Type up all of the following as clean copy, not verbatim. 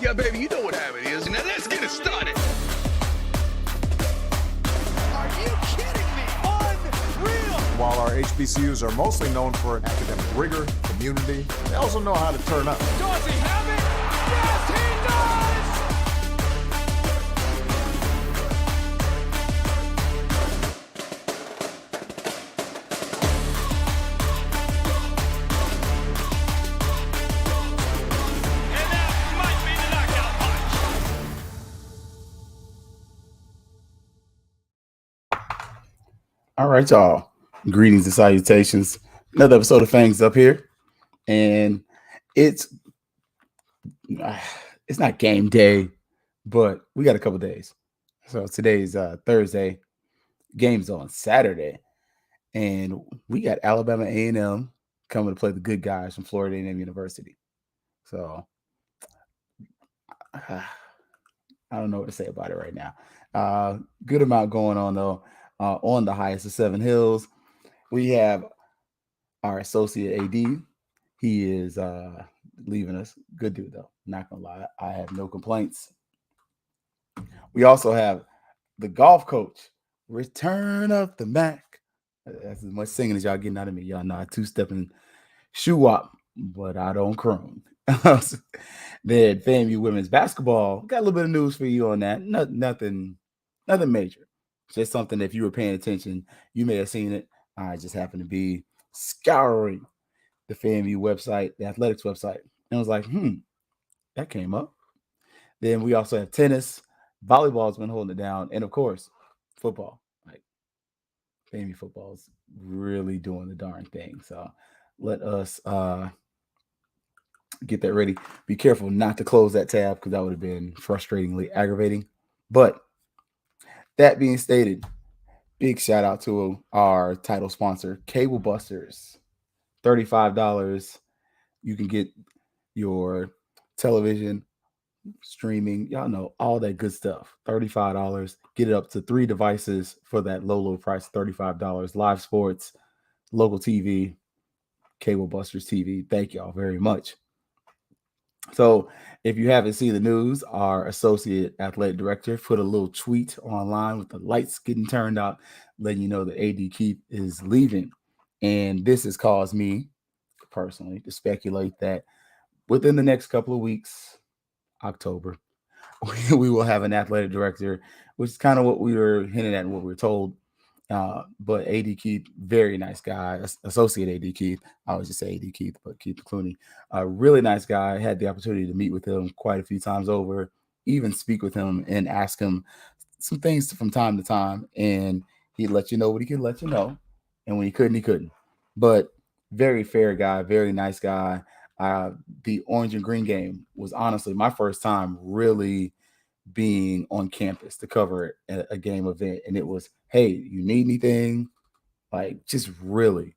Yeah, baby, you know what time it is. Now let's get it started. Are you kidding me? Unreal! While our HBCUs are mostly known for academic rigor, community, they also know how to turn up. Does he have it? Yes, he does! And that might be the knockout punch. All right, y'all. Greetings and salutations. Another episode of Fangs up here, and it's not game day, but we got a couple days. So today's Thursday. Game's on Saturday, and we got Alabama A&M coming to play the good guys from Florida A&M University. So I don't know what to say about it right now. Good amount going on though. On the highest of Seven Hills, we have our associate AD. He is leaving us. Good dude though. Not gonna lie, I have no complaints. We also have the golf coach. Return of the Mac. That's as much singing as y'all getting out of me. Y'all know I two-stepping shoe wop, but I don't croon. Then FAMU women's basketball. Got a little bit of news for you on that. Nothing major. Just something that if you were paying attention, you may have seen it. I just happened to be scouring the FAMU website, the athletics website, and I was like, that came up. Then we also have tennis. Volleyball's been holding it down, and of course, football. Like FAMU football is really doing the darn thing. So let us get that ready. Be careful not to close that tab because that would have been frustratingly aggravating. But that being stated, big shout out to our title sponsor, Cable Busters. $35. You can get your television, streaming, y'all know all that good stuff. $35. Get it up to 3 devices for that low price, $35. Live sports, local TV, Cable Busters TV. Thank y'all very much. So if you haven't seen the news, our associate athletic director put a little tweet online with the lights getting turned out, letting you know that AD Keith is leaving. And this has caused me personally to speculate that within the next couple of weeks, October, we will have an athletic director, which is kind of what we were hinting at and what we were told. But AD Keith, very nice guy, associate AD Keith. I always just say AD Keith, but Keith Clooney, a really nice guy. I had the opportunity to meet with him quite a few times over, even speak with him and ask him some things from time to time. And he'd let you know what he could let you know. And when he couldn't, he couldn't. But very fair guy, very nice guy. The orange and green game was honestly my first time really being on campus to cover a game event. And it was, hey, you need anything? Like just really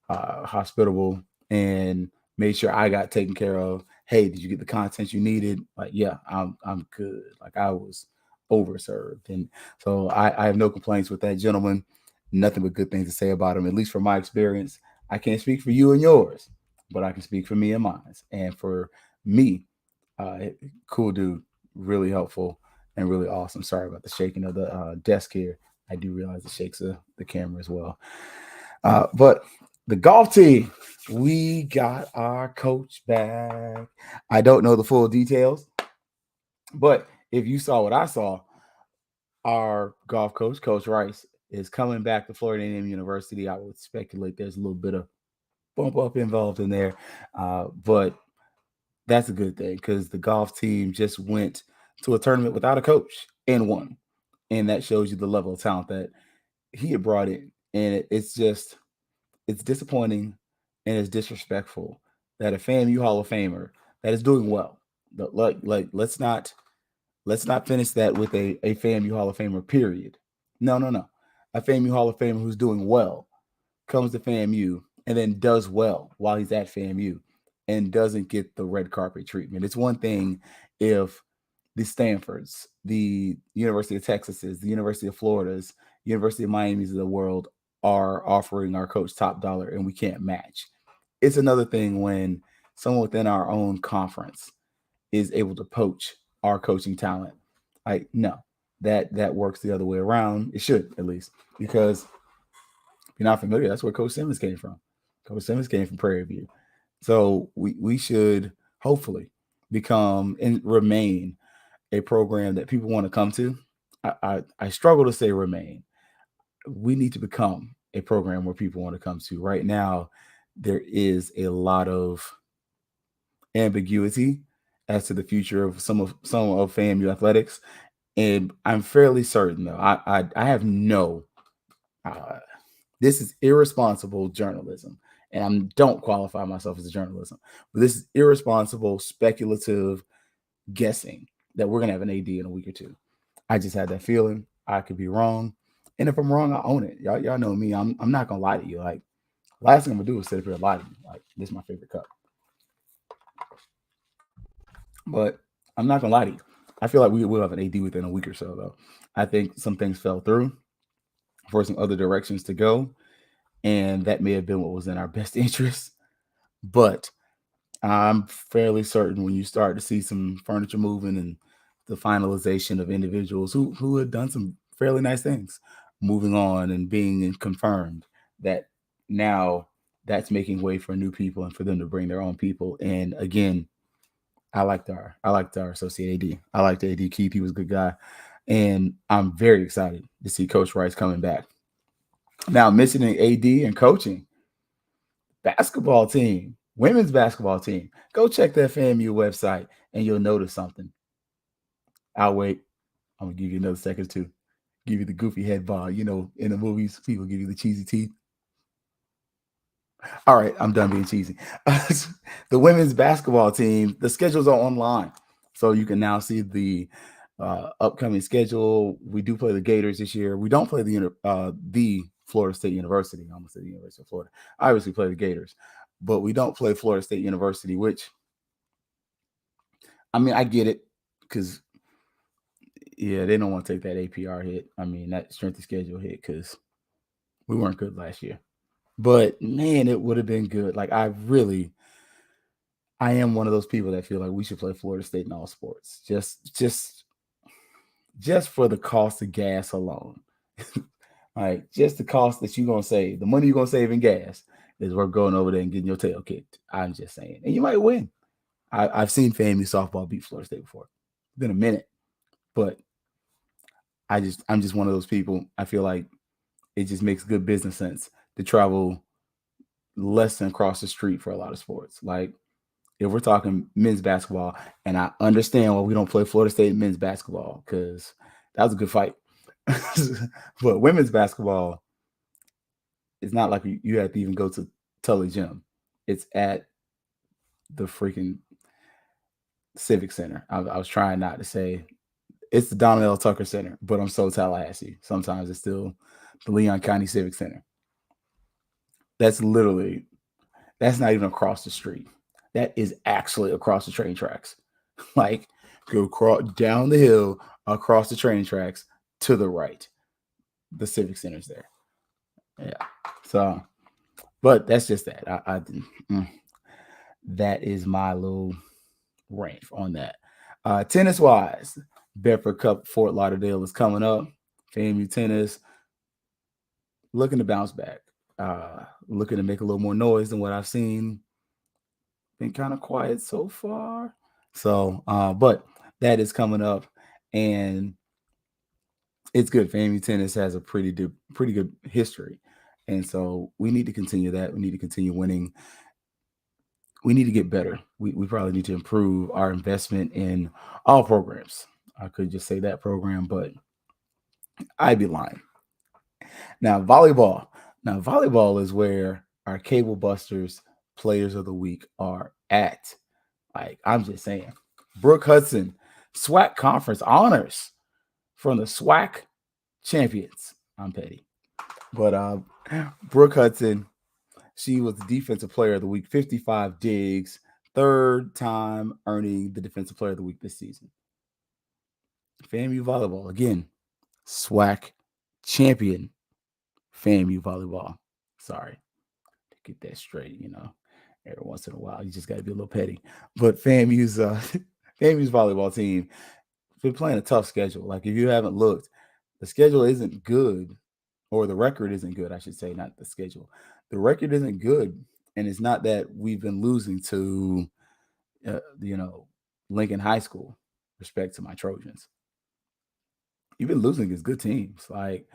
hospitable and made sure I got taken care of. Hey, did you get the content you needed? Like, yeah, I'm good. Like I was overserved. And so I have no complaints with that gentleman. Nothing but good things to say about him, at least from my experience. I can't speak for you and yours, but I can speak for me and mine. And for me, cool dude, really helpful and really awesome. Sorry about the shaking of the desk here. I do realize it shakes the camera as well. But the golf team, we got our coach back. I don't know the full details, but if you saw what I saw, our golf coach, Coach Rice, is coming back to Florida A&M University. I would speculate there's a little bit of bump up involved in there, but that's a good thing because the golf team just went to a tournament without a coach and won, and that shows you the level of talent that he had brought in. And it's disappointing and it's disrespectful that a FAMU Hall of Famer that is doing well, let's not finish that with a FAMU Hall of Famer, period. No. A FAMU Hall of Famer who's doing well comes to FAMU and then does well while he's at FAMU and doesn't get the red carpet treatment. It's one thing if the Stanfords, the University of Texas's, the University of Florida's, University of Miami's of the world are offering our coach top dollar and we can't match. It's another thing when someone within our own conference is able to poach our coaching talent. Like, no, that works the other way around. It should, at least, because if you're not familiar, that's where Coach Simmons came from. Coach Simmons came from Prairie View. So we should hopefully become and remain a program that people want to come to. I struggle to say remain. We need to become a program where people want to come to. Right now, there is a lot of ambiguity as to the future of some of FAMU athletics, and I'm fairly certain, though, I have no. This is irresponsible journalism, and I don't qualify myself as a journalism, but this is irresponsible, speculative guessing that we're gonna have an AD in a week or two. I just had that feeling. I could be wrong, and if I'm wrong, I own it. Y'all know me. I'm not gonna lie to you. Like, last thing I'm gonna do is sit up here and lie to you. Like, this is my favorite cup, but I'm not gonna lie to you. I feel like we will have an AD within a week or so, though. I think some things fell through for some other directions to go, and that may have been what was in our best interest. But I'm fairly certain when you start to see some furniture moving and the finalization of individuals who had done some fairly nice things, moving on and being confirmed, that now that's making way for new people and for them to bring their own people. And again, I liked our associate AD. I liked AD Keith. He was a good guy. And I'm very excited to see Coach Rice coming back. Now, mentioning AD and coaching, basketball team, women's basketball team, go check that FAMU website and you'll notice something. I'll wait. I'm going to give you another second to give you the goofy head bob. You know, in the movies, people give you the cheesy teeth. All right, I'm done being cheesy. The women's basketball team, the schedules are online. So you can now see the upcoming schedule. We do play the Gators this year. We don't play the Florida State University. I almost said the University of Florida. I obviously play the Gators, but we don't play Florida State University, which, I mean, I get it, because, yeah, they don't want to take that APR hit. I mean, that strength of schedule hit, because we weren't good last year. But, man, it would have been good. Like, I am one of those people that feel like we should play Florida State in all sports. Just for the cost of gas alone. Like, just the cost that you're going to save, the money you're going to save in gas is worth going over there and getting your tail kicked. I'm just saying. And you might win. I've seen FAMU softball beat Florida State before. It's been a minute. But I'm just one of those people. I feel like it just makes good business sense to travel less than across the street for a lot of sports. Like, if we're talking men's basketball, and I understand why we don't play Florida State men's basketball, because that was a good fight. But women's basketball, it's not like you have to even go to Tully Gym. It's at the freaking Civic Center. I was trying not to say it's the Donald L. Tucker Center, but I'm so Tallahassee. Sometimes it's still the Leon County Civic Center. That's not even across the street. That is actually across the train tracks. Like, go down the hill, across the train tracks, to the right. The Civic Center's there. Yeah. So, but that's just that. That is my little rant on that. Tennis-wise, Bedford Cup Fort Lauderdale is coming up. FAMU tennis looking to bounce back. Looking to make a little more noise than what I've seen. Been kind of quiet so far. So, but that is coming up, and it's good. FAMU tennis has a pretty good history, and so we need to continue that. We need to continue winning. We need to get better. We probably need to improve our investment in all programs. I could just say that program, but I'd be lying. Now, volleyball. Now, volleyball is where our Cable Busters Players of the Week are at. Like, I'm just saying. Brooke Hudson, SWAC Conference honors from the SWAC champions. I'm petty. But Brooke Hudson, she was the Defensive Player of the Week, 55 digs, third time earning the Defensive Player of the Week this season. FAMU volleyball, again, SWAC champion FAMU volleyball. Sorry to get that straight, every once in a while you just got to be a little petty. But FAMU's FAMU's volleyball team has been playing a tough schedule. Like if you haven't looked, the schedule isn't good, or the record isn't good, I should say, not the schedule. The record isn't good, and it's not that we've been losing to, Lincoln High School. Respect to my Trojans, you've been losing against good teams. Like,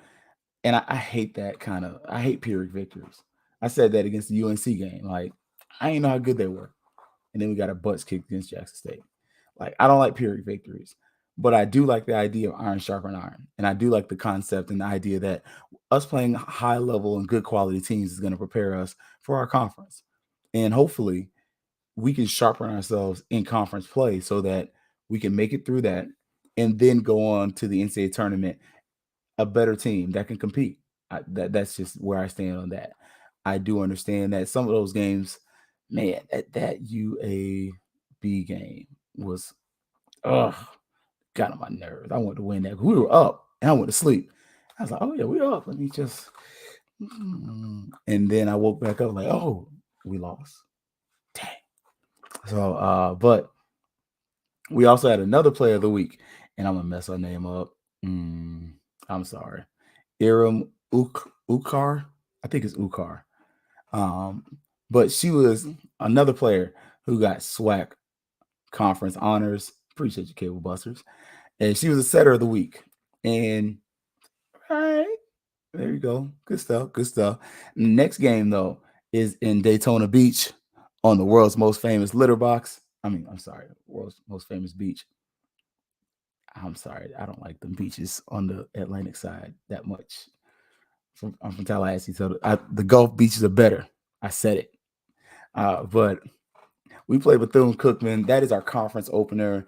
and I hate that kind of. I hate Pyrrhic victories. I said that against the UNC game. Like, I didn't know how good they were, and then we got our butts kicked against Jackson State. Like, I don't like Pyrrhic victories, but I do like the idea of iron sharpen iron, and I do like the concept and the idea that us playing high level and good quality teams is going to prepare us for our conference, and hopefully we can sharpen ourselves in conference play so that we can make it through that and then go on to the NCAA tournament a better team that can compete. That's just where I stand on that. I do understand that some of those games, man, that UAB game was, got on my nerves. I wanted to win that. We were up and I went to sleep. I was like, oh yeah, we're up. Let me just, and then I woke back up like, oh, we lost. Dang. So, but we also had another player of the week, and I'm gonna mess her name up. I'm sorry, Iram Ukar. I think it's Ukar. But she was another player who got SWAC conference honors. Appreciate you, Cable Busters. And she was a setter of the week. And all right, there you go. Good stuff. Good stuff. Next game though is in Daytona Beach on the world's most famous litter box. World's most famous beach. I'm sorry, I don't like the beaches on the Atlantic side that much. I'm from Tallahassee, so the Gulf beaches are better. I said it. But we play Bethune-Cookman. That is our conference opener,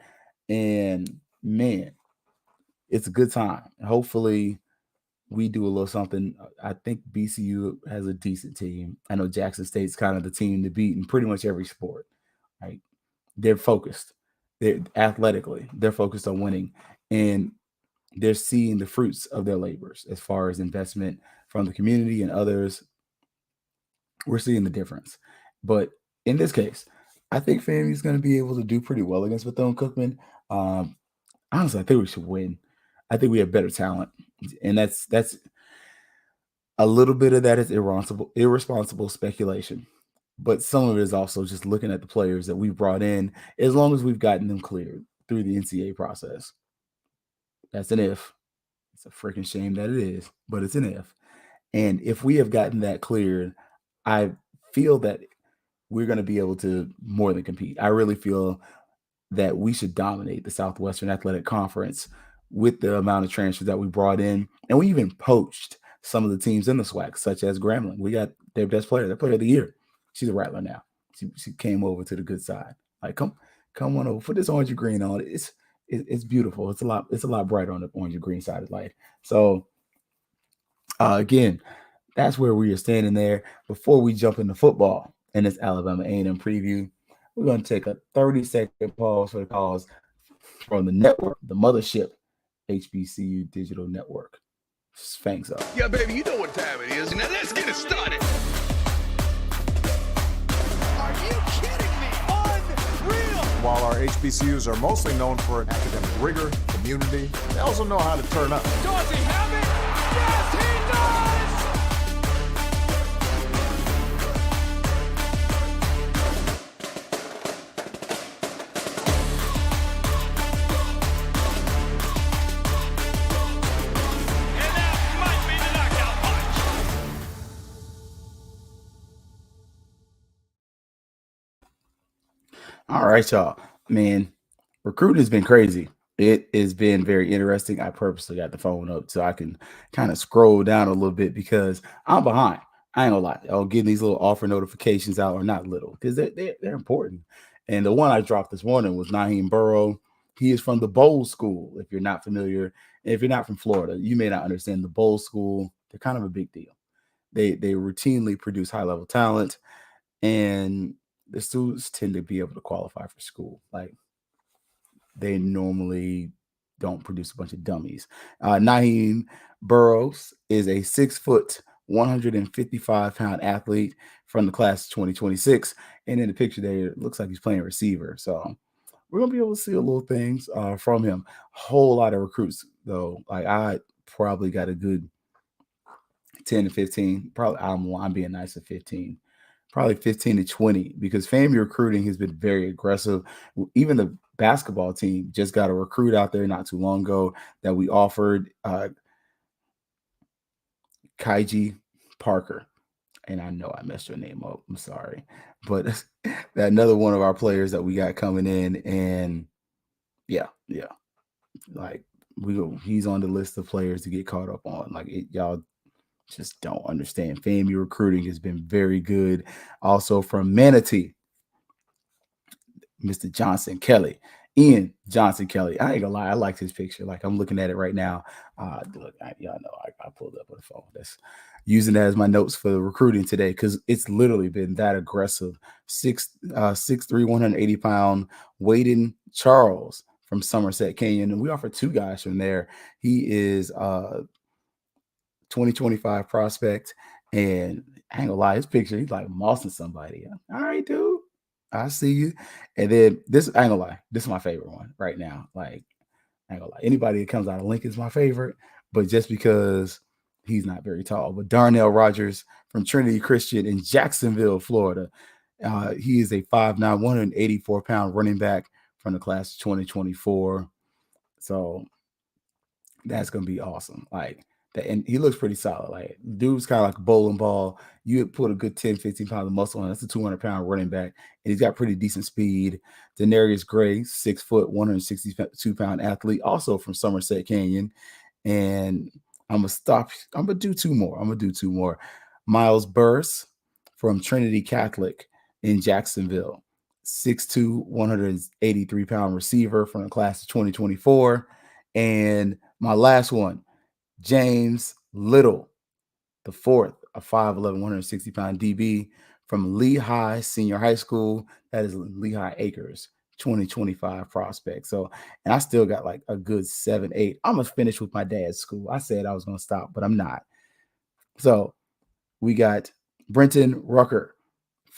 and man, it's a good time. Hopefully, we do a little something. I think BCU has a decent team. I know Jackson State's kind of the team to beat in pretty much every sport. Right? They're focused. They're athletically. They're focused on winning, and they're seeing the fruits of their labors as far as investment from the community and others. We're seeing the difference. But in this case, I think FAMU is going to be able to do pretty well against Bethune-Cookman. Honestly, I think we should win. I think we have better talent, and that's a little bit of that is irresponsible speculation. But some of it is also just looking at the players that we've brought in, as long as we've gotten them cleared through the NCAA process. That's an if. It's a freaking shame that it is, but it's an if. And if we have gotten that cleared, I feel that we're going to be able to more than compete. I really feel that we should dominate the Southwestern Athletic Conference with the amount of transfers that we brought in. And we even poached some of the teams in the SWAC, such as Grambling. We got their best player, their player of the year. She's a Rattler now. She came over to the good side. Like, come on over. Put this orange and green on. It's beautiful. It's a lot brighter on the orange and green side of light. So again, that's where we are standing there. Before we jump into football in this Alabama A&M preview, we're going to take a 30-second pause for the calls from the network, the mothership, HBCU Digital Network. Fangs up. Yeah, baby, you know what time it is. Now let's get it started. Are you kidding me? Unreal! While our HBCUs are mostly known for academic rigor, community, they also know how to turn up. Does he have it? Yes, he does! And that might be the knockout punch. All right, y'all. Man, recruiting has been crazy. It has been very interesting. I purposely got the phone up so I can kind of scroll down a little bit because I'm behind. I ain't gonna lie. I'll get these little offer notifications out, or not little, because they're important. And the one I dropped this morning was Naheem Burrow. He is from the Bowl School. If you're not familiar, and if you're not from Florida, you may not understand the Bowl School. They're kind of a big deal. They routinely produce high level talent, and the students tend to be able to qualify for school. Like, they normally don't produce a bunch of dummies. Naheem Burrows is a 6 foot, 155-pound athlete from the class of 2026. And in the picture there, it looks like he's playing receiver. So we're gonna be able to see a little things from him. Whole lot of recruits though. Like I probably got a good 10 to 15. Probably I'm being nice at 15. Probably 15 to 20 because FAMU recruiting has been very aggressive. Even the basketball team just got a recruit out there not too long ago that we offered Kaiji Parker. And I know I messed your name up. I'm sorry. But that another one of our players that we got coming in. And yeah. Like he's on the list of players to get caught up on. Like y'all just don't understand. FAMU recruiting has been very good. Also from Manatee, Mr. Johnson Kelly. Ian Johnson Kelly. I ain't gonna lie, I liked his picture. Like I'm looking at it right now. Look, y'all know I pulled up on the phone. That's using that as my notes for the recruiting today because it's literally been that aggressive. 6'3", 180-pound Waden Charles from Somerset Canyon, and we offered two guys from there. He is 2025 prospect, and I ain't gonna lie, his picture, he's like mossing somebody. All right, dude. I see you. And then this, I ain't gonna lie, this is my favorite one right now. Like, I ain't gonna lie, anybody that comes out of Lincoln is my favorite, but just because he's not very tall. But Darnell Rogers from Trinity Christian in Jacksonville, Florida. He is a 5'9", 184-pound running back from the class of 2024. So that's gonna be awesome. Like that, and he looks pretty solid. Like dude's kind of like a bowling ball. You put a good 10, 15 pounds of muscle on. That's a 200-pound running back, and he's got pretty decent speed. Denarius Gray, 6 foot, 162-pound athlete, also from Somerset Canyon. And I'm gonna stop. I'm gonna do two more. Miles Burse from Trinity Catholic in Jacksonville, 6'2", 183-pound receiver from the class of 2024. And my last one, James Little, the fourth, a 5'11", 160-pound DB from Lehigh Senior High School. That is Lehigh Acres, 2025 prospect. So, and I still got like a good 7, 8. I'm going to finish with my dad's school. I said I was going to stop, but I'm not. So we got Brenton Rucker,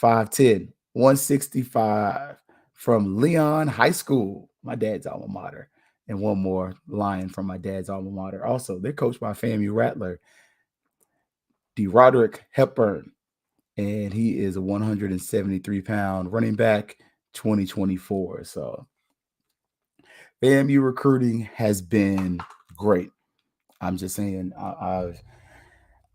5'10", 165 from Leon High School, my dad's alma mater. And one more line from my dad's alma mater. Also, they're coached by FAMU Rattler, DeRoderick Hepburn, and he is a 173-pound running back, 2024. So FAMU recruiting has been great. I'm just saying, I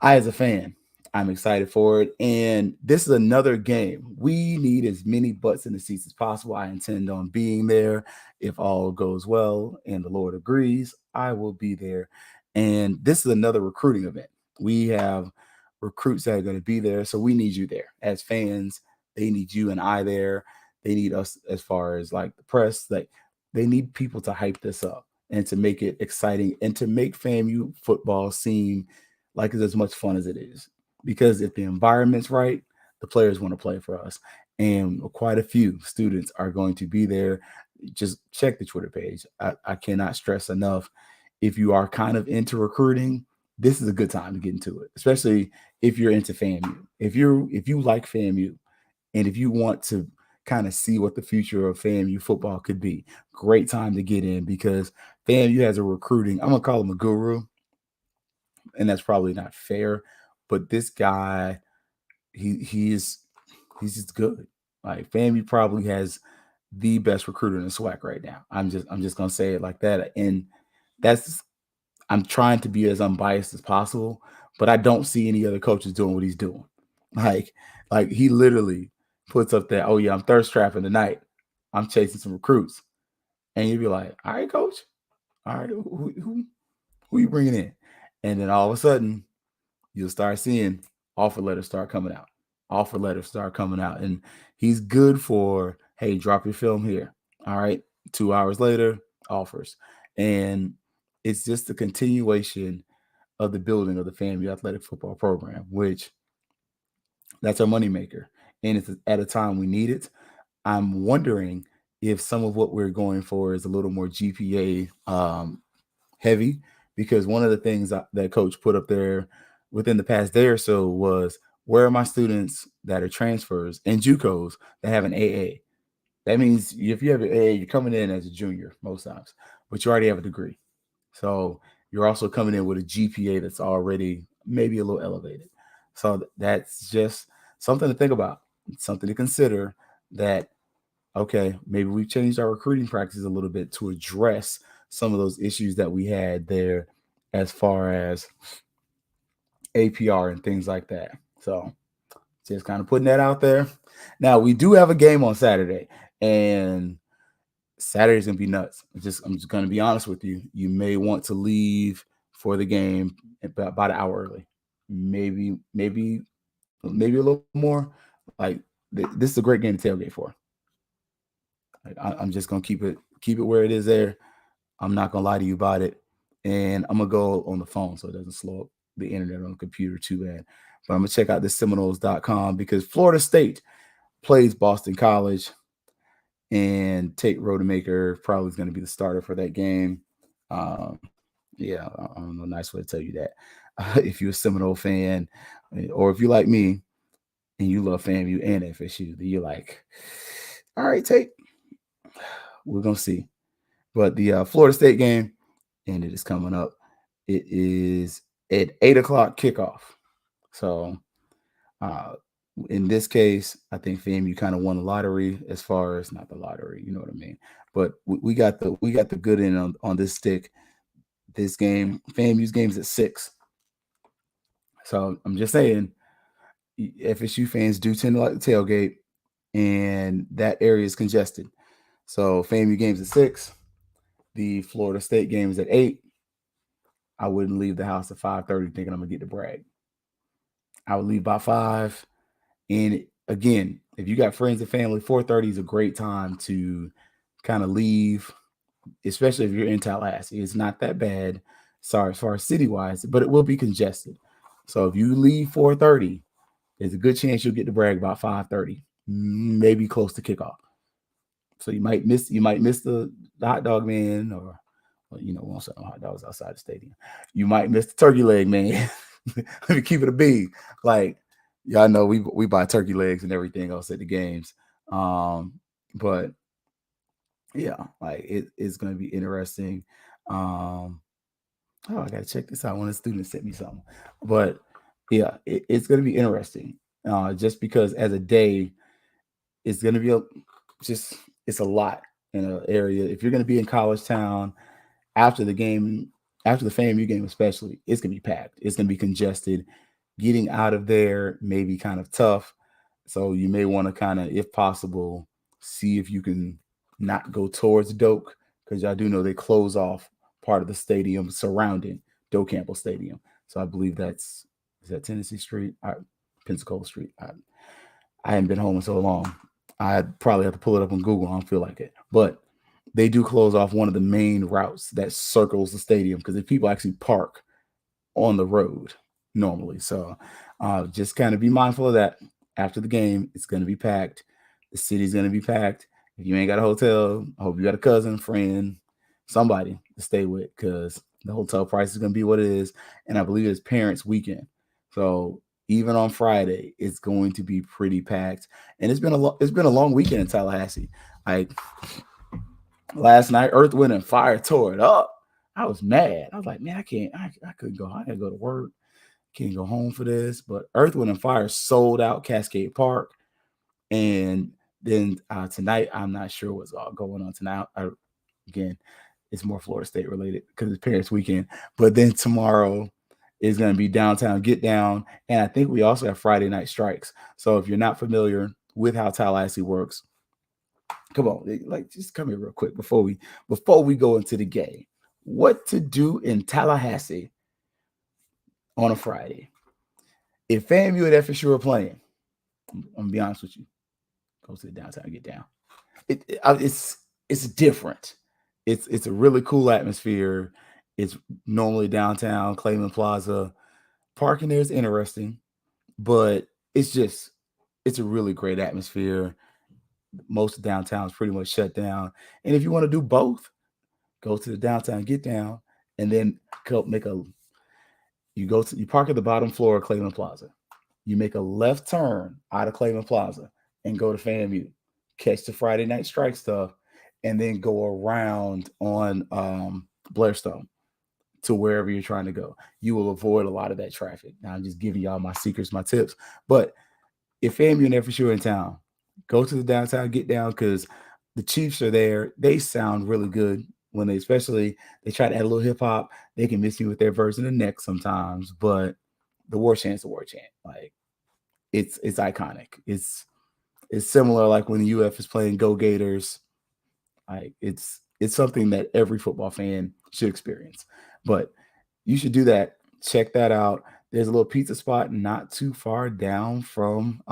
as a fan, I'm excited for it. And this is another game. We need as many butts in the seats as possible. I intend on being there. If all goes well and the Lord agrees, I will be there. And this is another recruiting event. We have recruits that are going to be there. So we need you there. As fans, they need you and I there. They need us as far as like the press. Like they need people to hype this up and to make it exciting and to make FAMU football seem like it's as much fun as it is. Because if the environment's right, the players want to play for us. And quite a few students are going to be there. Just check the Twitter page. I cannot stress enough. If you are kind of into recruiting, this is a good time to get into it, especially if you're into FAMU. If you like FAMU and if you want to kind of see what the future of FAMU football could be, great time to get in because FAMU has a recruiting. I'm going to call him a guru. And that's probably not fair. But this guy, he's just good. Like FAMU probably has the best recruiter in the SWAC right now. I'm just gonna say it like that. And I'm trying to be as unbiased as possible, but I don't see any other coaches doing what he's doing. Like he literally puts up that, oh yeah, I'm thirst trapping tonight. I'm chasing some recruits. And you'd be like, all right, coach. All right, who you bringing in? And then all of a sudden, you'll start seeing offer letters start coming out. And he's good for, hey, drop your film here. All right. 2 hours later, offers. And it's just a continuation of the building of the FAMU athletic football program, which that's our moneymaker. And it's at a time we need it. I'm wondering if some of what we're going for is a little more GPA heavy, because one of the things that coach put up there within the past day or so was, where are my students that are transfers and JUCOs that have an AA? That means if you have you're coming in as a junior most times, but you already have a degree. So you're also coming in with a GPA that's already maybe a little elevated. So that's just something to think about, something to consider that, okay, maybe we've changed our recruiting practices a little bit to address some of those issues that we had there as far as APR and things like that. So just kind of putting that out there. Now we do have a game on Saturday, and Saturday's gonna be nuts. I'm just gonna be honest with you. You may want to leave for the game about an hour early, maybe a little more. Like this is a great game to tailgate for. Like, I'm just gonna keep it where it is there. I'm not gonna lie to you about it, and I'm gonna go on the phone so it doesn't slow up the internet on the computer too bad. But I'm gonna check out this Seminoles.com because Florida State plays Boston College, and Tate Rodemaker probably is going to be the starter for that game. Yeah, I don't know, nice way to tell you that. If you're a Seminole fan, or if you like me and you love FAMU and FSU, then you're like, all right, Tate, we're gonna see. But the Florida State game, and it is coming up. It is at 8:00 kickoff. So in this case, I think FAMU kind of won the lottery as far as not the lottery, you know what I mean. But we got the good end on this stick. This game, FAMU's game's at 6. So I'm just saying, FSU fans do tend to like the tailgate, and that area is congested. So FAMU game's at 6. The Florida State game is at 8. I wouldn't leave the house at 5:30 thinking I'm gonna get to Bragg. I would leave by 5. And again, if you got friends and family, 4:30 is a great time to kind of leave, especially if you're in Tallahassee. It's not that bad, sorry, as far as city-wise, but it will be congested. So if you leave 4:30, there's a good chance you'll get to Bragg about 5:30, maybe close to kickoff. So you might miss the hot dog man, or we won't sell no hot dogs outside the stadium. You might miss the turkey leg man. Let me keep it a beat. Like, y'all know we buy turkey legs and everything else at the games. But yeah, like it's gonna be interesting. I gotta check this out. One of the students sent me something. But yeah, it's gonna be interesting. Just because as a day, it's gonna be it's a lot in an area. If you're gonna be in College Town after the game, after the FAMU game especially, it's gonna be packed. It's gonna be congested. Getting out of there may be kind of tough. So you may want to kind of, if possible, see if you can not go towards Doak, because I do know they close off part of the stadium surrounding Doak Campbell Stadium. So I believe is that Tennessee Street, Pensacola Street. I haven't been home in so long. I'd probably have to pull it up on Google. I don't feel like it. But they do close off one of the main routes that circles the stadium, because if people actually park on the road normally. So just kind of be mindful of that. After the game, it's going to be packed. The city's going to be packed. If you ain't got a hotel, I hope you got a cousin, friend, somebody to stay with, because the hotel price is going to be what it is. And I believe it's Parents Weekend. So even on Friday, it's going to be pretty packed. And it's been a long weekend in Tallahassee. Like last night, Earth, Wind, and Fire tore it up. I was mad. I was like, man, I couldn't go. I gotta go to work. Can't go home for this. But Earth, Wind, and Fire sold out Cascade Park. And then tonight, I'm not sure what's all going on tonight. Again, it's more Florida State related because it's Parents Weekend. But then tomorrow is going to be Downtown Get Down. And I think we also have Friday Night Strikes. So if you're not familiar with how Tallahassee works, come on, just come here real quick before we go into the game. What to do in Tallahassee on a Friday? If FAMU and FSU are playing, I'm gonna be honest with you, go to the Downtown Get Down. It's different. It's a really cool atmosphere. It's normally downtown Clayman Plaza. Parking there is interesting, but it's a really great atmosphere. Most of downtown is pretty much shut down. And if you want to do both, go to the Downtown Get Down, and then you park at the bottom floor of Clayman Plaza. You make a left turn out of Clayman Plaza and go to FAMU. catch the Friday night strike stuff, and then go around on Blairstone to wherever you're trying to go. You will avoid a lot of that traffic. Now I'm just giving y'all my secrets, my tips. But if FAMU and FSU are in town, go to the downtown get down because the Chiefs are there. They sound really good when they try to add a little hip hop. They can miss me with their version of neck sometimes, but the war chant's the war chant. Like it's iconic. It's similar like when the UF is playing Go Gators. Like it's something that every football fan should experience. But you should do that. Check that out. There's a little pizza spot not too far down from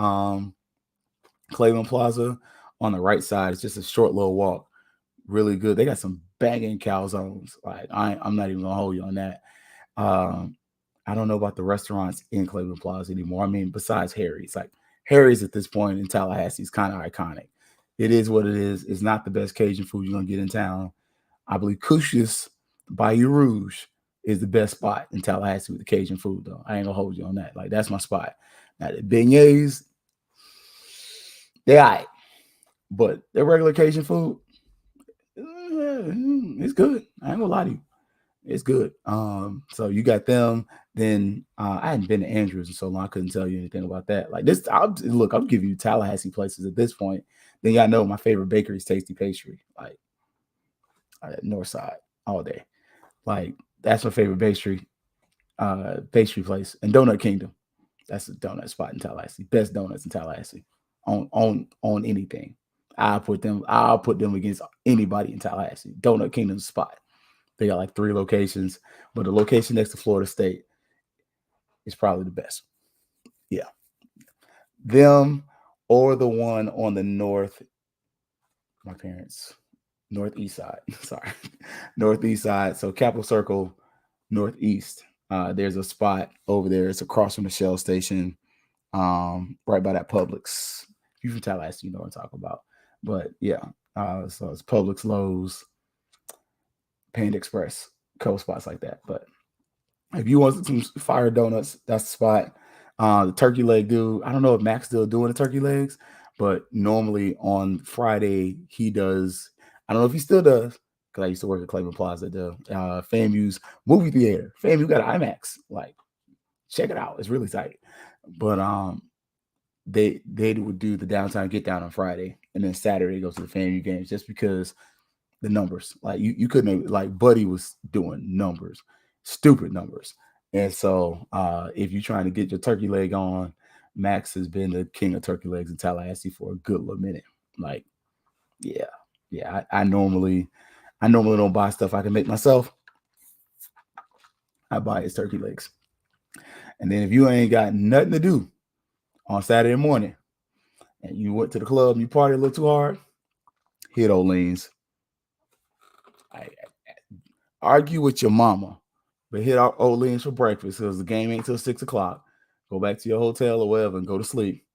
Cleveland Plaza on the right side. It's just a short little walk. Really good. They got some banging calzones. Like I'm not even gonna hold you on that. I don't know about the restaurants in Cleveland Plaza anymore. I mean, besides Harry's, like Harry's at this point in Tallahassee is kind of iconic. It is what it is. It's not the best Cajun food you're gonna get in town. I believe Cush's Bayou Rouge is the best spot in Tallahassee with the Cajun food, though. I ain't gonna hold you on that. Like that's my spot. Now the beignets, they all right, but their regular Cajun food, it's good. I ain't gonna lie to you. It's good. So you got them. Then I hadn't been to Andrews in so long, I couldn't tell you anything about that. Like this, I'm giving you Tallahassee places at this point. Then y'all know my favorite bakery is Tasty Pastry, like North Side all day. Like that's my favorite pastry place. And Donut Kingdom. That's a donut spot in Tallahassee. Best donuts in Tallahassee on anything. I'll put them against anybody in Tallahassee. Donut Kingdom's spot. They got like 3 locations, but the location next to Florida State is probably the best. Yeah. Them or the one on the northeast side. Sorry. Northeast side. So Capitol Circle, northeast. There's a spot over there. It's across from the Shell station, right by that Publix. If you're from Tallahassee, you know what I'm talking about. But yeah, so it's Publix, Lowe's, Panda Express, couple spots like that. But if you want some fire donuts, that's the spot. The turkey leg dude, I don't know if Mac's still doing the turkey legs, but normally on Friday he does. I don't know if he still does because I used to work at Cleveland Plaza, the FAMU's movie theater. FAMU got an IMAX. Like, check it out. It's really tight. But they would do the downtown get down on Friday, and then Saturday goes to the FAMU games just because the numbers. Like you couldn't, like Buddy was doing numbers, stupid numbers. And so if you're trying to get your turkey leg on, Max has been the king of turkey legs in Tallahassee for a good little minute. Like, yeah. I normally don't buy stuff I can make myself. I buy his turkey legs. And then if you ain't got nothing to do on Saturday morning and you went to the club and you party a little too hard, hit Olean's. I argue with your mama, but hit Olean's for breakfast because the game ain't till 6 o'clock. Go back to your hotel or wherever and go to sleep.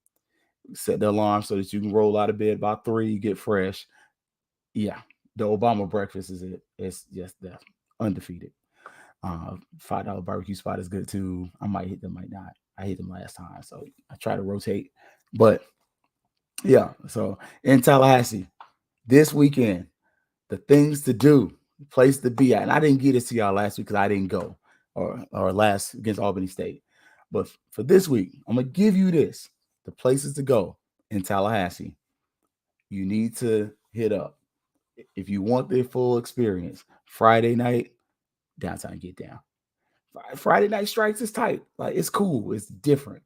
Set the alarm so that you can roll out of bed about 3, get fresh. Yeah, the Obama breakfast is it. It's just the undefeated. $5 barbecue spot is good too. I might hit them, might not. I hit them last time, so I try to rotate. But yeah, so in Tallahassee this weekend, the things to do, the place to be at. And I didn't get it to y'all last week because I didn't go or last against Albany State. But for this week, I'm going to give you this. The places to go in Tallahassee. You need to hit up. If you want the full experience, Friday night, downtown get down. Friday night strikes is tight. Like, it's cool. It's different.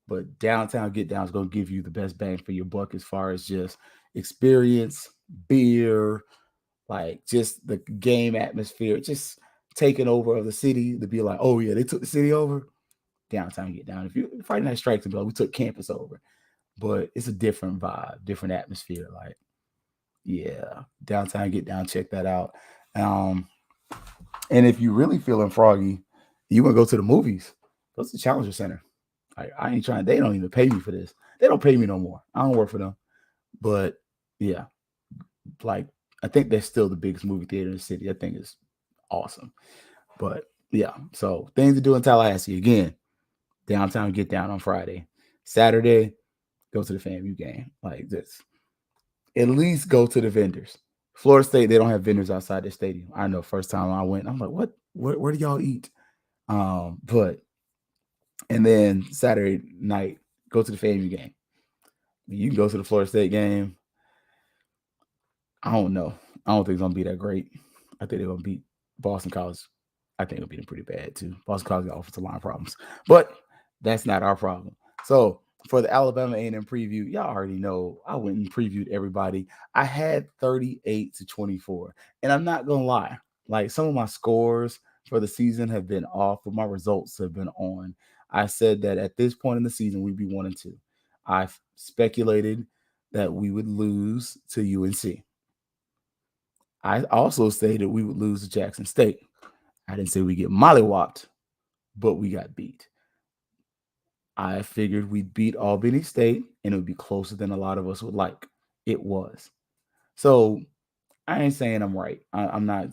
But downtown get down is going to give you the best bang for your buck as far as just experience, beer, like just the game atmosphere, just taking over of the city to be like, oh yeah, they took the city over. Downtown get down. If you Friday night strikes and be like, we took campus over, but it's a different vibe, different atmosphere. Like, yeah, downtown get down. Check that out. And if you really feeling froggy, you want to go to the movies. Go to the Challenger Center. Like, I ain't trying. They don't even pay me for this. They don't pay me no more. I don't work for them. But yeah, like, I think that's still the biggest movie theater in the city. I think it's awesome. But yeah, so things to do in Tallahassee. Again, downtown get down on Friday. Saturday, go to the FAMU game. Like this. at least go to the vendors. Florida State, they don't have vendors outside their stadium. I know first time I went, I'm like, what? Where do y'all eat? But and then Saturday night, go to the FAMU game. You can go to the Florida State game. I don't know. I don't think it's gonna be that great. I think they're gonna beat Boston College. I think it'll beat them pretty bad too. Boston College got offensive line problems, but that's not our problem. So for the Alabama A&M preview, y'all already know I went and previewed everybody. I had 38-24, and I'm not gonna lie. Like some of my scores for the season have been off, but my results have been on. I said that at this point in the season we'd be 1-2. I've speculated that we would lose to UNC. I also stated we would lose to Jackson State. I didn't say we get mollywopped, but we got beat. I figured we'd beat Albany State and it would be closer than a lot of us would like. It was. So I ain't saying I'm right. I'm not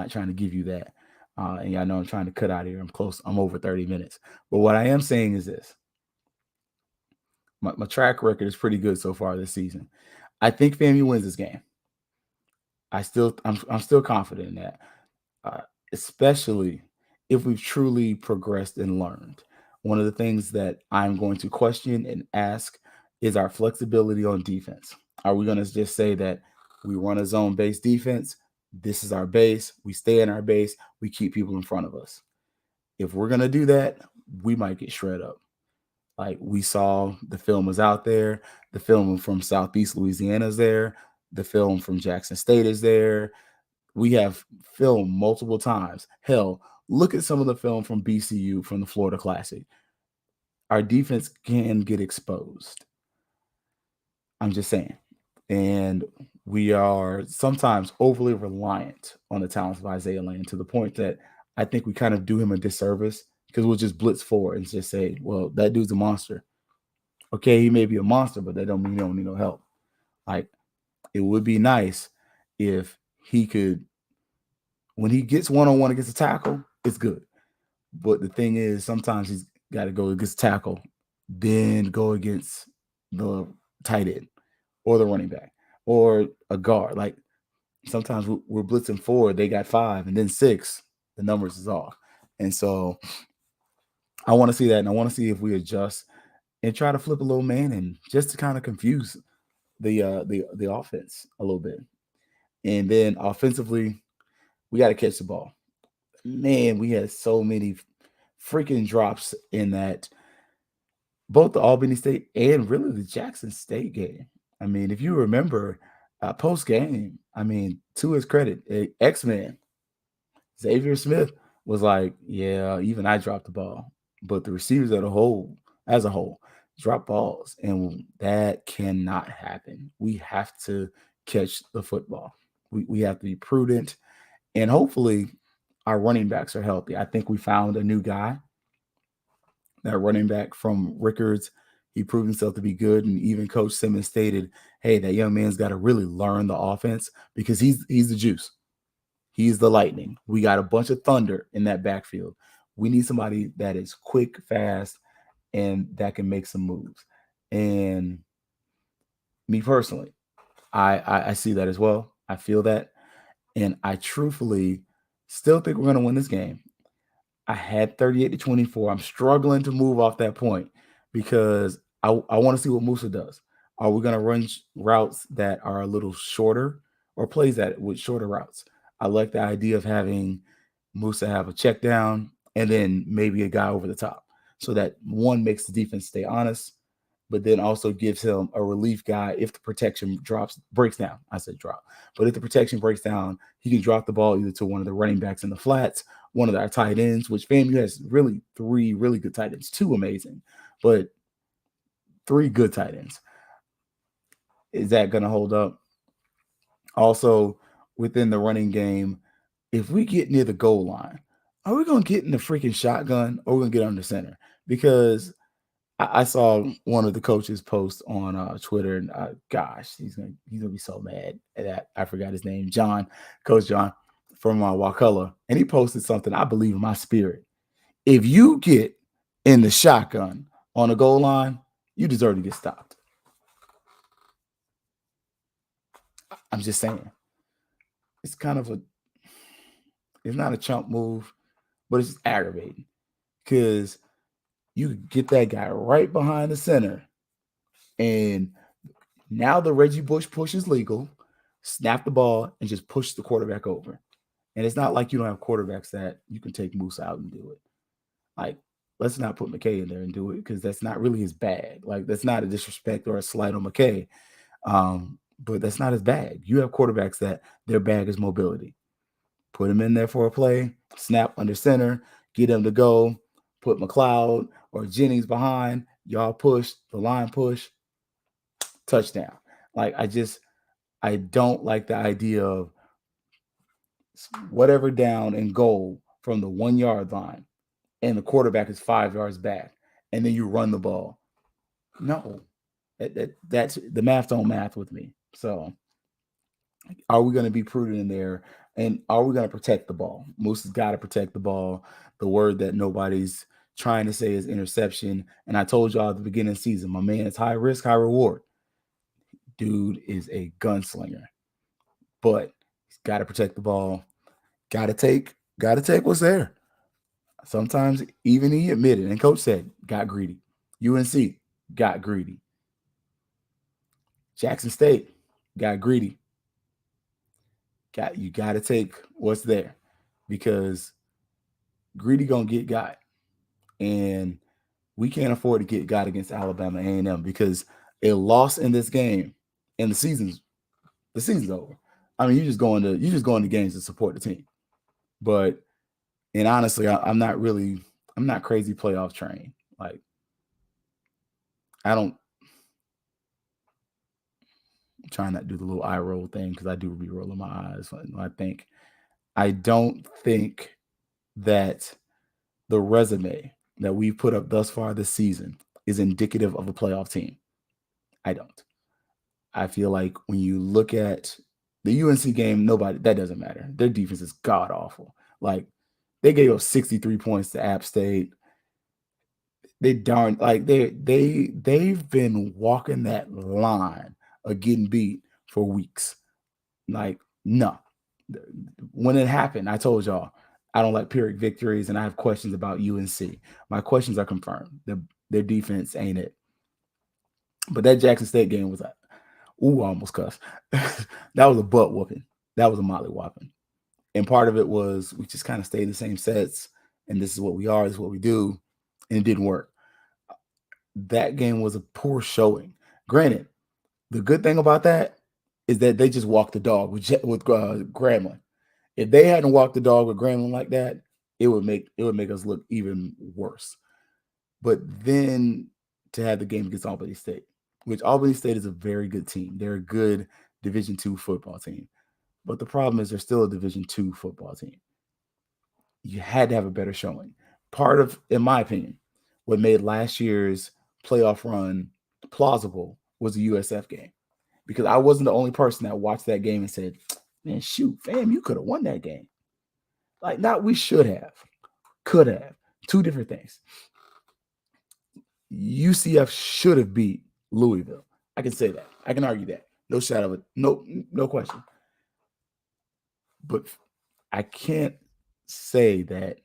trying to give you that. And y'all know I'm trying to cut out of here. I'm close. I'm over 30 minutes. But what I am saying is this. My track record is pretty good so far this season. I think FAMU wins this game. I'm still confident in that, especially if we've truly progressed and learned. One of the things that I'm going to question and ask is our flexibility on defense. Are we going to just say that we run a zone-based defense? This is our base. We stay in our base. We keep people in front of us. If we're going to do that, we might get shred up. Like we saw the film was out there. The film from Southeast Louisiana is there. The film from Jackson State is there. We have film multiple times. Hell, look at some of the film from BCU from the Florida Classic. Our defense can get exposed. I'm just saying. And we are sometimes overly reliant on the talents of Isaiah Lane to the point that I think we kind of do him a disservice because we'll just blitz forward and just say, well, that dude's a monster. Okay, he may be a monster, but that don't mean he don't need no help. Like, it would be nice if he could, when he gets one-on-one against a tackle, it's good. But the thing is, sometimes he's got to go against tackle, then go against the tight end or the running back or a guard. Like sometimes we're blitzing forward, they got 5 and then 6, the numbers is off. And so I want to see that, and I want to see if we adjust and try to flip a little man and just to kind of confuse the offense a little bit. And then offensively, we got to catch the ball. Man, we had so many freaking drops in that, both the Albany State and really the Jackson State game. I mean, if you remember post game, I mean, to his credit, X-Man, Xavier Smith was like, yeah, even I dropped the ball. But the receivers as a whole, drop balls, and that cannot happen. We have to catch the football. We have to be prudent, and hopefully our running backs are healthy. I think we found a new guy, that running back from Rickards. He proved himself to be good, and even Coach Simmons stated, hey, that young man's got to really learn the offense because he's the juice. He's the lightning. We got a bunch of thunder in that backfield. We need somebody that is quick, fast, and that can make some moves. And me personally, I see that as well. I feel that. And I truthfully still think we're going to win this game. I had 38-24. I'm struggling to move off that point because I want to see what Musa does. Are we going to run routes that are a little shorter or plays that with shorter routes? I like the idea of having Musa have a check down and then maybe a guy over the top, so that one makes the defense stay honest, but then also gives him a relief guy if the protection breaks down. I said drop. But if the protection breaks down, he can drop the ball either to one of the running backs in the flats, one of our tight ends, which FAMU has really 3 really good tight ends, 2 amazing, but 3 good tight ends. Is that going to hold up? Also, within the running game, if we get near the goal line, are we going to get in the freaking shotgun or are we going to get under center? Because I saw one of the coaches post on Twitter, and gosh, he's gonna be so mad at that. I forgot his name, Coach John from Wakulla, and he posted something I believe in my spirit. If you get in the shotgun on the goal line, you deserve to get stopped. I'm just saying. It's kind of it's not a chump move, but it's just aggravating because you get that guy right behind the center, and now the Reggie Bush push is legal. Snap the ball and just push the quarterback over. And it's not like you don't have quarterbacks that you can take Moose out and do it. Like, let's not put McKay in there and do it because that's not really his bag. Like, that's not a disrespect or a slight on McKay. But that's not his bag. You have quarterbacks that their bag is mobility. Put him in there for a play, snap under center, get him to go, put McLeod or Jennings behind, y'all push, the line push, touchdown. Like, I don't like the idea of whatever down and goal from the 1 yard line and the quarterback is 5 yards back and then you run the ball. No, that's the math don't math with me. So are we going to be prudent in there? And are we going to protect the ball? Moose has got to protect the ball. The word that nobody's trying to say is interception. And I told y'all at the beginning of the season, my man is high risk, high reward. Dude is a gunslinger. But he's got to protect the ball. Got to take what's there. Sometimes even he admitted, and coach said, got greedy. UNC got greedy. Jackson State got greedy. You got to take what's there because greedy gonna get got, and we can't afford to get got against Alabama A&M because a loss in this game and the season's over. I mean, you're just going to games to support the team, and honestly, I'm not crazy playoff trained. Like, I'm trying not to do the little eye roll thing because I do be rolling my eyes. I don't think that the resume that we've put up thus far this season is indicative of a playoff team. I don't. I feel like when you look at the UNC game, that doesn't matter. Their defense is god awful. Like, they gave up 63 points to App State. They've been walking that line of getting beat for weeks. Like, no. When it happened, I told y'all I don't like Pyrrhic victories, and I have questions about UNC. My questions are confirmed. Their defense ain't it. But that Jackson State game was I almost cussed. That was a butt whooping. That was a molly whopping. And part of it was we just kind of stayed in the same sets, and this is what we are, this is what we do, and it didn't work. That game was a poor showing. Granted, the good thing about that is that they just walked the dog with Grambling. If they hadn't walked the dog with Grambling like that, it would make us look even worse. But then to have the game against Albany State, which Albany State is a very good team. They're a good Division II football team. But the problem is they're still a Division II football team. You had to have a better showing. Part of, in my opinion, what made last year's playoff run plausible was the USF game. Because I wasn't the only person that watched that game and said, man, shoot, fam, you could have won that game. Like, not we should have. Could have. Two different things. UCF should have beat Louisville. I can say that. I can argue that. No shadow of it. No question. But I can't say that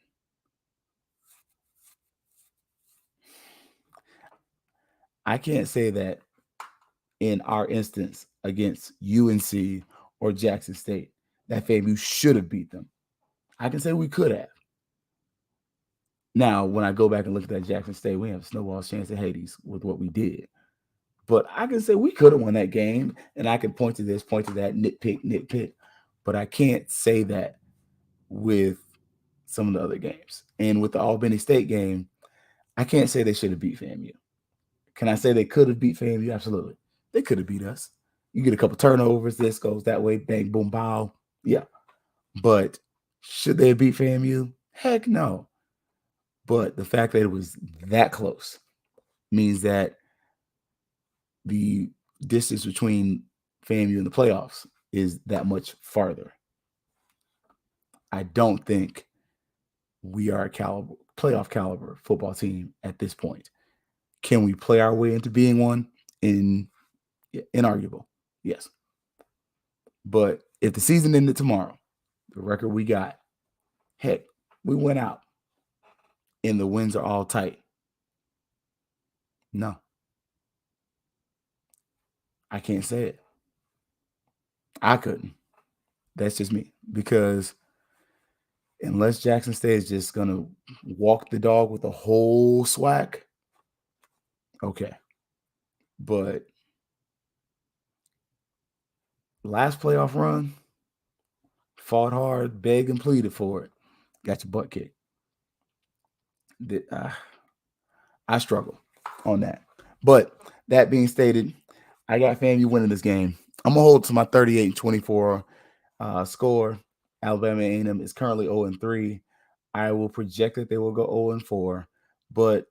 in our instance against UNC or Jackson State that FAMU should have beat them. I can say we could have. Now, when I go back and look at that Jackson State, we have a snowball's chance of Hades with what we did. But I can say we could have won that game, and I can point to this, point to that, nitpick. But I can't say that with some of the other games. And with the Albany State game, I can't say they should have beat FAMU. Can I say they could have beat FAMU? Absolutely. They could have beat us. You get a couple turnovers, this goes that way, bang, boom, bow. Yeah. But should they have beat FAMU? Heck no. But the fact that it was that close means that the distance between FAMU and the playoffs is that much farther. I don't think we are a playoff caliber football team at this point. Can we play our way into being one? Inarguable. Yes. But if the season ended tomorrow, the record we got, heck, we went out and the wins are all tight. No. I can't say it. I couldn't. That's just me. Because unless Jackson State is just going to walk the dog with a whole SWAC, okay. But last playoff run, fought hard, begged and pleaded for it, got your butt kicked. I struggle on that. But that being stated, I got FAMU winning this game. I'm going to hold to my 38-24 score. Alabama A&M is currently 0-3. I will project that they will go 0-4, but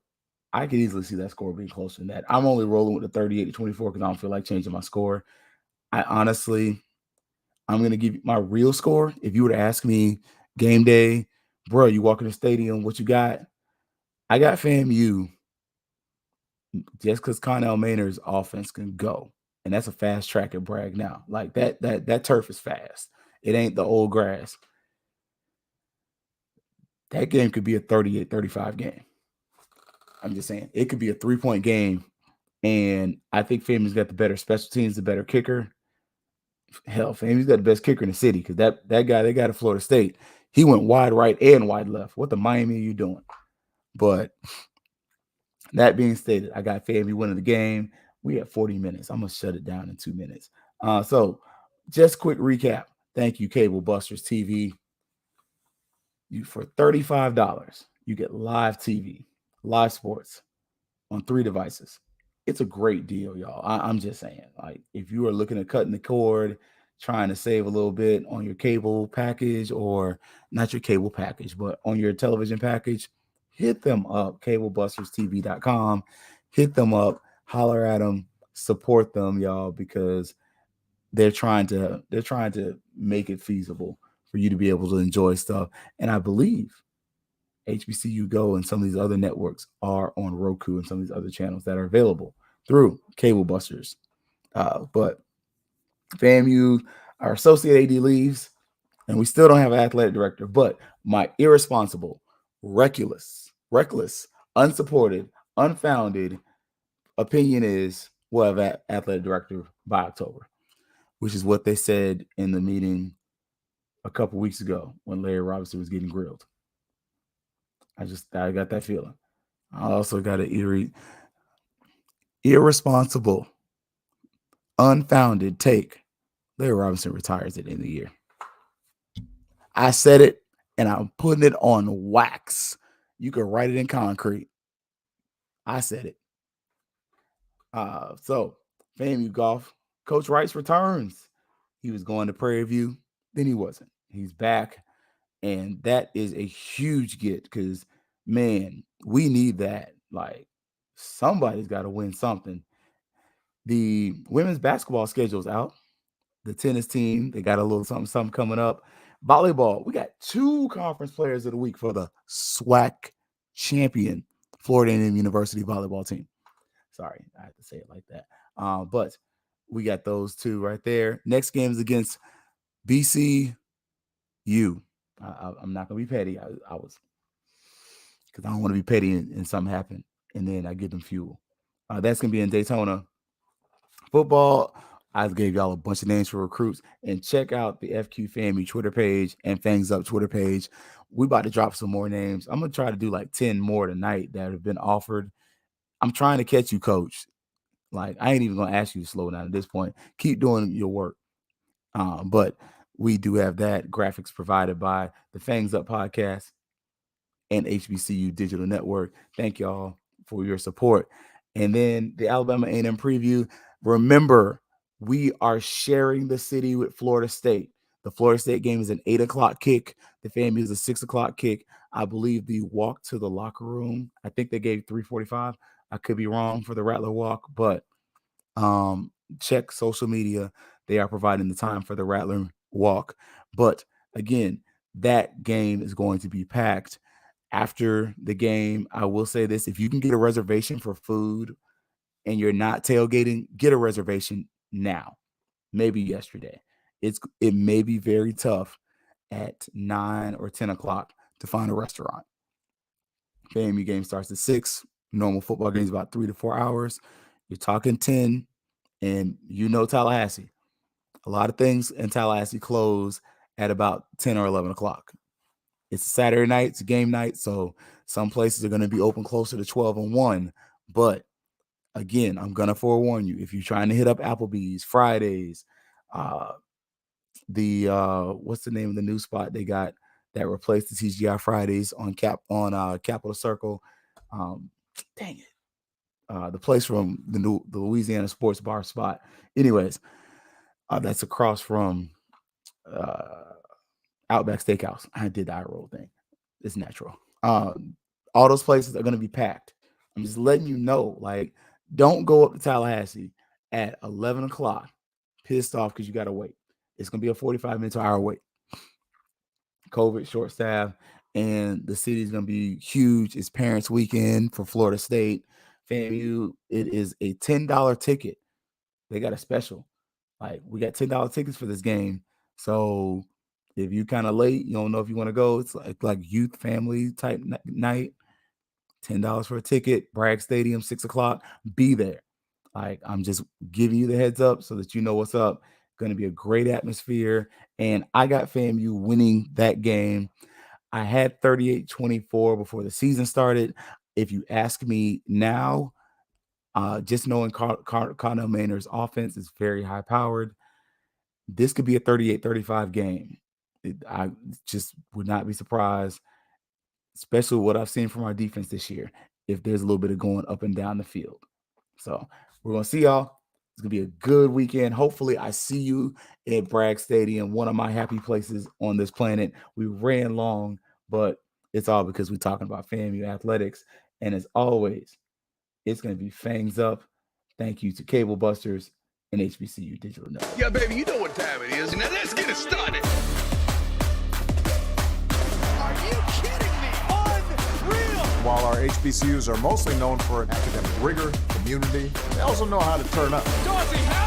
I could easily see that score being closer than that. I'm only rolling with the 38-24 because I don't feel like changing my score. I'm going to give you my real score. If you were to ask me game day, bro, you walk in the stadium, what you got? I got FAMU just because Connell Maynard's offense can go. And that's a fast track at Bragg now. Like that turf is fast. It ain't the old grass. That game could be a 38-35 game. I'm just saying. It could be a 3-point game. And I think FAMU's got the better special teams, the better kicker. Hell, FAMU's got the best kicker in the city because that guy they got at Florida State, he went wide right and wide left. What the Miami are you doing? But that being stated, I got FAMU winning the game. We have 40 minutes. I'm going to shut it down in 2 minutes. So just quick recap. Thank you, Cable Busters TV. For $35, you get live TV, live sports on 3 devices. It's a great deal, y'all. I'm just saying, like, if you are looking at cutting the cord, trying to save a little bit on your cable package, or not your cable package, but on your television package, hit them up, cablebusterstv.com. Hit them up, holler at them, support them, y'all, because they're trying to make it feasible for you to be able to enjoy stuff. And I believe HBCU Go and some of these other networks are on Roku and some of these other channels that are available through Cable Busters. But FAMU, our associate AD leaves, and we still don't have an athletic director. But my irresponsible, reckless, unsupported, unfounded opinion is we'll have an athletic director by October, which is what they said in the meeting a couple weeks ago when Larry Robinson was getting grilled. I got that feeling. I also got an irresponsible, unfounded take. Larry Robinson retires at the end of the year. I said it, and I'm putting it on wax. You can write it in concrete. I said it. So, FAMU golf. Coach Rice returns. He was going to Prairie View, then he wasn't. He's back, and that is a huge get because, man, we need that. Like, somebody's got to win something. The women's basketball schedule is out. The tennis team, they got a little something coming up. Volleyball, we got 2 conference players of the week for the SWAC champion Florida A&M University volleyball team. Sorry, I had to say it like that. But we got those 2 right there. Next game is against BCU. I'm not going to be petty. I was, because I don't want to be petty and something happen, and then I give them fuel. That's going to be in Daytona. Football, I gave y'all a bunch of names for recruits, and check out the FQ FAMU Twitter page and Fangs Up Twitter page. We about to drop some more names. I'm going to try to do like 10 more tonight that have been offered. I'm trying to catch you, coach. Like, I ain't even going to ask you to slow down at this point. Keep doing your work. But we do have that. Graphics provided by the Fangs Up podcast and HBCU Digital Network. Thank y'all for your support. And then the Alabama A&M preview. Remember, we are sharing the city with Florida State. The Florida State game is an 8 o'clock kick. The FAMU is a 6 o'clock kick. I believe the walk to the locker room, I think they gave 3:45. I could be wrong for the Rattler walk, but check social media. They are providing the time for the Rattler walk. But again, that game is going to be packed. After the game, I will say this: if you can get a reservation for food and you're not tailgating, get a reservation now, maybe yesterday. it may be very tough at 9 or 10 o'clock to find a restaurant. FAMU game starts at 6. Normal football games about 3 to 4 hours. You're talking 10, and Tallahassee. A lot of things in Tallahassee close at about 10 or 11 o'clock. It's a Saturday night, it's a game night, so some places are going to be open closer to 12 and 1. But again, I'm going to forewarn you, if you're trying to hit up Applebee's, Fridays, what's the name of the new spot they got that replaced the TGI Fridays on Capitol Circle? Dang it. The place from the Louisiana Sports Bar spot. Anyways, that's across from Outback Steakhouse. I did the eye roll thing. It's natural. All those places are going to be packed. I'm just letting you know, like, don't go up to Tallahassee at 11 o'clock pissed off because you got to wait. It's going to be a 45-minute to hour wait. COVID, short staff, and the city is going to be huge. It's Parents Weekend for Florida State. FAMU, it is a $10 ticket. They got a special. Like, we got $10 tickets for this game. So if you kind of late, you don't know if you want to go, it's like youth family type night. $10 for a ticket. Bragg Stadium, 6 o'clock. Be there. Like, I'm just giving you the heads up so that you know what's up. Going to be a great atmosphere. And I got FAMU winning that game. I had 38-24 before the season started. If you ask me now, just knowing Connell Maynard's offense is very high-powered, this could be a 38-35 game. I just would not be surprised, especially what I've seen from our defense this year, if there's a little bit of going up and down the field. So we're going to see y'all. It's going to be a good weekend. Hopefully I see you at Bragg Stadium, one of my happy places on this planet. We ran long, but it's all because we're talking about FAMU athletics. And as always, it's going to be Fangs up. Thank you to Cable Busters and HBCU Digital Network. Yeah, baby, you know what time it is. Now let's get it started. Are you kidding me? Unreal! While our HBCUs are mostly known for academic rigor, community, they also know how to turn up. Dorsey, how